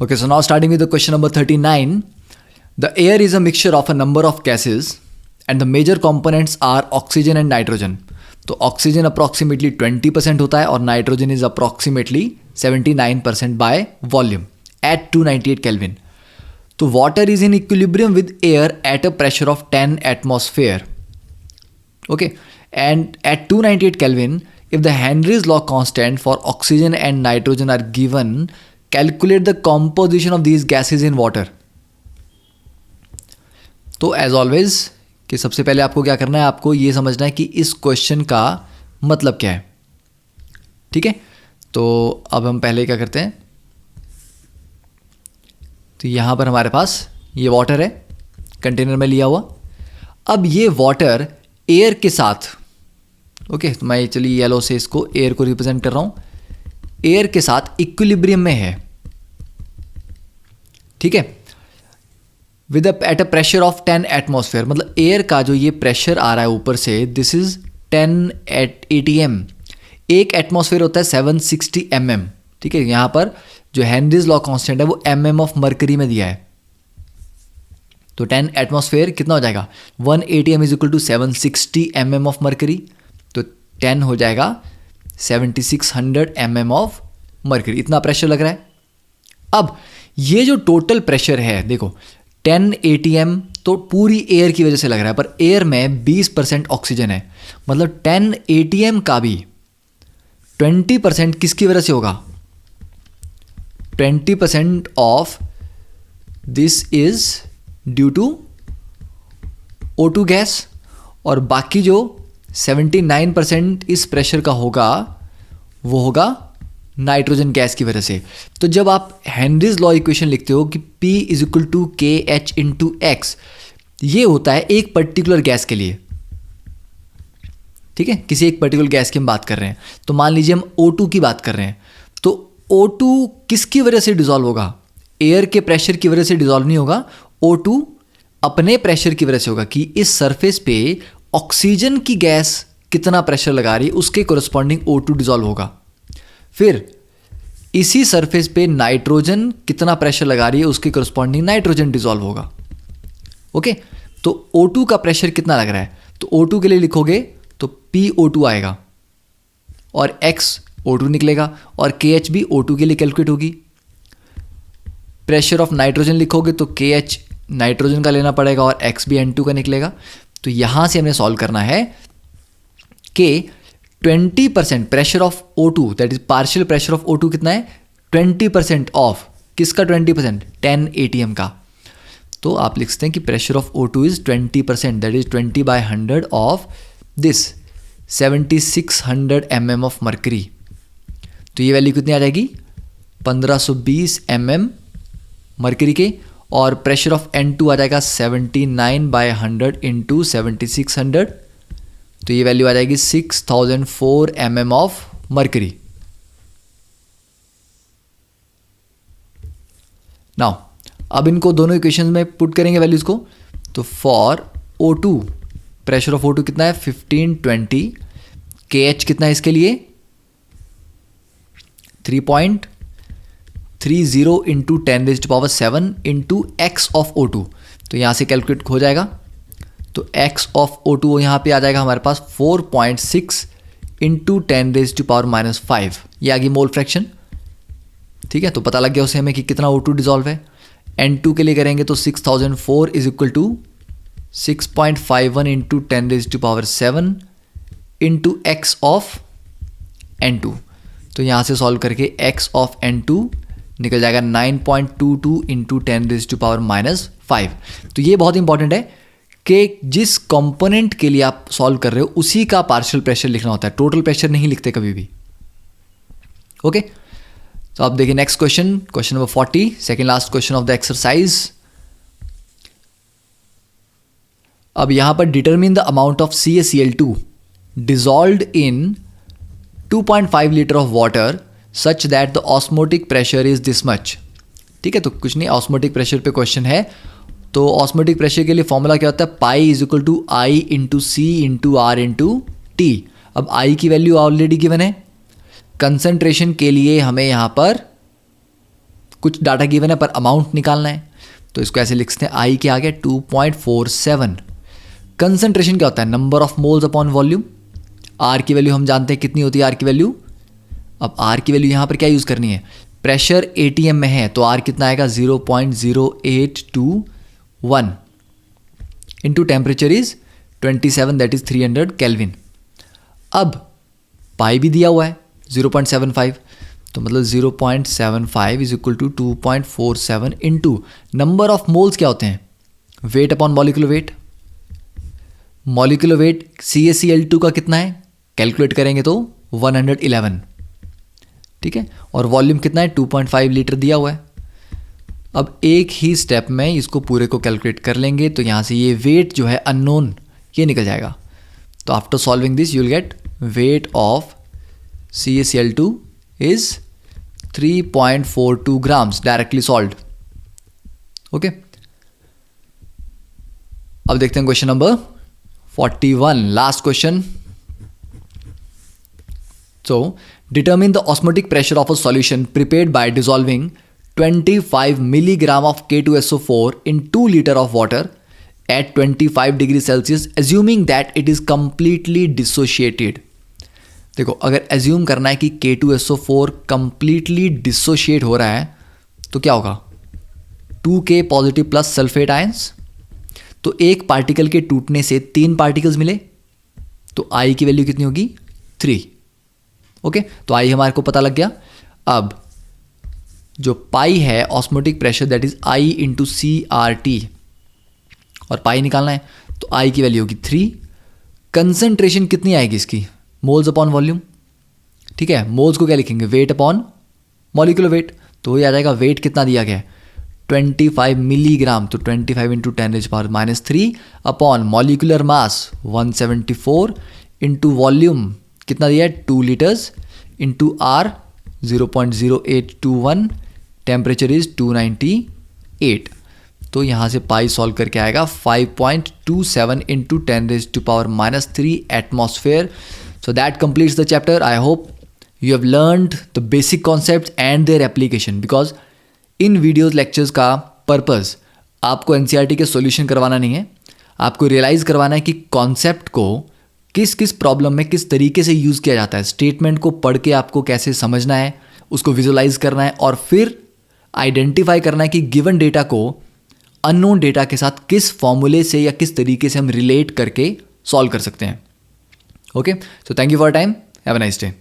Okay, so now starting with the question number 39. The air is a mixture of a number of gases and the major components are oxygen and nitrogen. तो oxygen approximately 20% होता है और nitrogen is approximately 79% by volume at 298 kelvin. तो water is in equilibrium with air at a pressure of 10 atmosphere. Okay, and at 298 kelvin if the Henry's law constant for oxygen and nitrogen are given, calculate the composition of these gases in water. तो as always कि सबसे पहले आपको क्या करना है, आपको ये समझना है कि इस क्वेश्चन का मतलब क्या है. ठीक है, तो अब हम पहले क्या करते हैं, तो यहाँ पर हमारे पास ये वाटर है कंटेनर में लिया हुआ. अब ये वाटर एयर के साथ, ओके, तो मैं चलिए येलो से इसको एयर को रिप्रेजेंट कर रहा हूँ, एयर के साथ इक्विलिब्रियम में है. ठीक है, with eight a pressure of 10 atmosphere, मतलब एयर का जो ये प्रेशर आ रहा है ऊपर से, दिस इज 10 atm. एक एटमॉस्फेयर होता है 760 mm. ठीक है, यहाँ पर जो हेनरीज लॉ कांस्टेंट है वो mm ऑफ मर्करी में दिया है. तो 10 एटमॉस्फेयर कितना हो जाएगा, 1 atm is equal to 760 mm of mercury. तो 10 हो जाएगा 7600 mm ऑफ मर्करी. इतना प्रेशर लग रहा है. अब ये जो टोटल प्रेशर है, देखो 10 atm तो पूरी एयर की वजह से लग रहा है, पर एयर में 20% ऑक्सीजन है. मतलब 10 atm का भी 20% किसकी वजह से होगा, 20% of this is due to O2 gas, और बाकी जो 79% इस प्रेशर का होगा वो होगा नाइट्रोजन गैस की वजह से. तो जब आप हेनरीज लॉ इक्वेशन लिखते हो कि P is equal to KH into x, ये होता है एक पर्टिकुलर गैस के लिए. ठीक है, किसी एक पर्टिकुलर गैस की हम बात कर रहे हैं. तो मान लीजिए हम O2 की बात कर रहे हैं, तो O2 किसकी वजह से डिजॉल्व होगा, एयर के प्रेशर की वजह से डिजॉल्व नहीं होगा. O2 अपने प्रेशर की वजह से होगा कि इस सरफेस पे ऑक्सीजन की गैस कितना प्रेशर लगा रही है, उसके कोरस्पॉन्डिंग O2 डिजॉल्व होगा. फिर इसी सरफेस पे नाइट्रोजन कितना प्रेशर लगा रही है, उसके कोरस्पॉन्डिंग नाइट्रोजन डिजॉल्व होगा. ओके, तो O2 का प्रेशर कितना लग रहा है, तो O2 के लिए लिखोगे तो PO2 आएगा और X O2 निकलेगा और KH भी O2 के लिए कैलकुलेट होगी. प्रेशर ऑफ नाइट्रोजन लिखोगे तो KH नाइट्रोजन का लेना पड़ेगा और X भी N2 का निकलेगा. तो यहां से हमने सॉल्व करना है कि 20% pressure of O2, that is partial pressure of O2 कितना है, 20% ऑफ किसका, 20% 10 atm का. तो आप लिख सकते हैं कि pressure of O2 is 20%, that is 20/100 of this 7600 mm of mercury. तो ये वैल्यू कितनी आ जाएगी, 1520 mm मर्करी के, और प्रेशर ऑफ N2 आ जाएगा 79/100 इंटू 7600. तो ये वैल्यू आ जाएगी 6004 mm ऑफ मर्करी. नाउ अब इनको दोनों इक्वेशंस में पुट करेंगे वैल्यूज को. तो for O2 pressure of O2 कितना है 1520, KH कितना है इसके लिए 3.30 into 10⁻7 into x of O2. तो यहाँ से कैलकुलेट हो जाएगा. तो x ऑफ O2 यहाँ पे आ जाएगा हमारे पास 4.6 इंटू 10⁻⁻5. ये आ गई मोल फ्रैक्शन. ठीक है, तो पता लग गया उसे हमें कि कितना O2 डिजॉल्व है. N2 के लिए करेंगे तो 6004 is equal to 6.51 into 10⁻7 into x of N2. तो यहाँ से सॉल्व करके x ऑफ N2 निकल जाएगा 9.22 इंटू 10⁻5. तो ये बहुत इंपॉर्टेंट है कि जिस कंपोनेंट के लिए आप सॉल्व कर रहे हो उसी का पार्शियल प्रेशर लिखना होता है, टोटल प्रेशर नहीं लिखते कभी भी. ओके, तो आप देखिए next question, question number 40, second last question of the exercise. अब यहां पर determine the amount of CaCl2 dissolved in 2.5 litre of water such that the osmotic pressure is this much. ठीक है, तो कुछ नहीं, ऑस्मोटिक प्रेशर पे क्वेश्चन है. तो ऑस्मोटिक प्रेशर के लिए फॉर्मूला क्या होता है, pi is equal to I into C into R into T. अब I की वैल्यू ऑलरेडी गिवन है. कंसंट्रेशन के लिए हमें यहाँ पर कुछ डाटा गिवन है पर अमाउंट निकालना है, तो इसको ऐसे लिखते हैं आई के आगे 2.47। कंसंट्रेशन क्या होता है? Number of moles upon volume. R की वैल्यू हम जानते हैं कितनी होती है आर की वैल्यू। अब आर की वैल्यू यहाँ पर क्या यूज़ करनी है? प्रेशर एटीएम में है तो आर कितना आएगा? 0.0821 into temperature is 27 that is 300 kelvin. अब पाई भी दिया हुआ है 0.75, तो मतलब 0.75 is equal to 2.47 into number of moles क्या होते हैं? Weight upon molecular weight. Molecular weight CaCl2 का कितना है? कैलकुलेट करेंगे तो 111, ठीक है। और वॉल्यूम कितना है? 2.5 लीटर दिया हुआ है। अब एक ही स्टेप में इसको पूरे को कैलकुलेट कर लेंगे तो यहाँ से ये वेट जो है अननोन ये निकल जाएगा। तो after solving this you will get weight of CaCl2 is 3.42 grams directly solved. Okay, अब देखते हैं question number 41, last question. So, determine the osmotic pressure of a solution prepared by dissolving 25 milligram of K2SO4 in 2 liter of water at 25 degrees Celsius, assuming that it is completely dissociated. देखो, अगर assume करना है कि K2SO4 completely dissociate हो रहा है तो क्या होगा? 2K positive plus sulphate ions. तो एक पार्टिकल के टूटने से 3 पार्टिकल्स मिले, तो I की वैल्यू कितनी होगी? 3। ओके, तो आई हमारे को पता लग गया। अब जो पाई है osmotic pressure that is I into CRT, और पाई निकालना है तो आई की वैल्यू होगी 3। कंसंट्रेशन कितनी आएगी इसकी? मोल्स अपॉन वॉल्यूम, ठीक है। मोल्स को क्या लिखेंगे? वेट अपॉन मॉलिक्यूलर वेट, तो ये आ जाएगा वेट कितना दिया गया है? 25 मिलीग्राम, तो 25 into 10⁻³ upon molecular mass 174 into volume कितना दिया है? 2 litres into R 0.0821, temperature is 298। तो यहाँ से पाई सॉल्व करके आएगा 5.27 into 10⁻³ atmosphere. So that completes the chapter. I hope you have learned the basic concept and their application, because in videos lectures का purpose आपको NCERT के solution करवाना नहीं है, आपको रियलाइज़ करवाना है कि कॉन्सेप्ट को किस किस प्रॉब्लम में किस तरीके से यूज़ किया जाता है। स्टेटमेंट को पढ़ के आपको कैसे समझना है, उसको विजुलाइज करना है, और फिर आइडेंटिफाई करना है कि गिवन डेटा को अननोन डेटा के साथ किस फॉर्मूले से या किस तरीके से हम रिलेट करके सॉल्व कर सकते हैं। Okay, so thank you for time, have a nice day.